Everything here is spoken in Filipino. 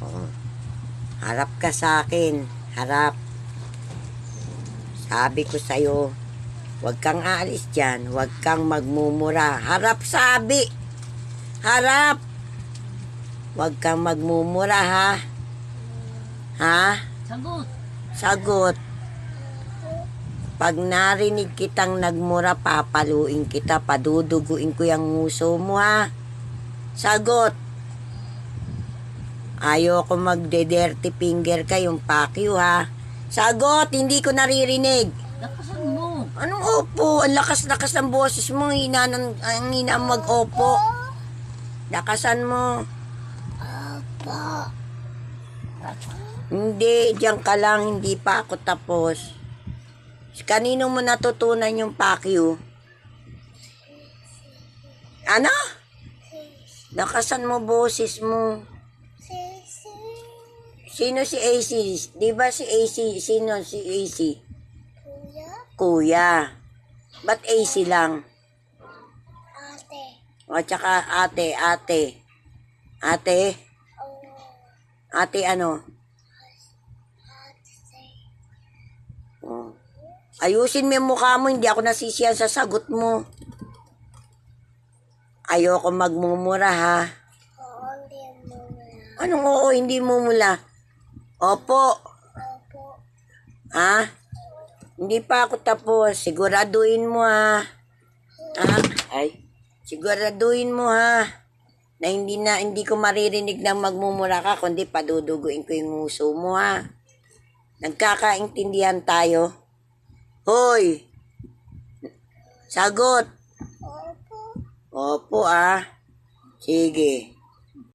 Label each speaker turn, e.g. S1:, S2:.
S1: Oh, harap ka sa akin. Harap. Sabi ko sa'yo, huwag kang aalis dyan. Huwag kang magmumura. Harap sabi. Harap. Huwag kang magmumura, ha? Ha?
S2: Sagot.
S1: Sagot. Pag narinig kitang nagmura, papaluin kita, paduduguin ko yung nguso mo, ha? Sagot. Ayoko magde-dirty finger ka, yung pakyo, ha? Sagot, hindi ko naririnig.
S2: Lakasan mo.
S1: Anong opo? Ang lakas-lakas ng boses mo, ang hina mag-opo. Lakasan mo.
S2: Opo.
S1: Hindi, diyan ka lang, hindi pa ako tapos. Kanino mo natutunan yung pakyo? Ano? Lakasan mo boses mo. Sino si AC? Di ba si AC? Sino si AC?
S3: Kuya,
S1: Kuya. Ba't AC lang?
S3: ate,
S1: O tsaka ate. Ate?
S3: oh,
S1: Ate ano?
S3: ate,
S1: Oh. Ayusin mo yung mukha mo, hindi ako nasisiyan sa sagot mo. Ayoko magmumura, ha?
S3: oo, hindi mo na.
S1: Anong oo, hindi mo mula? Opo.
S3: Opo,
S1: Ha? Hindi pa ako tapos. Siguraduhin mo, ha? Ha? Ay. Siguraduhin mo, ha? Na hindi ko maririnig na magmumura ka, kundi paduduguin ko yung nguso mo, ha? Nagkakaintindihan tayo? Hoy! Sagot!
S3: opo.
S1: Opo, ah. Sige.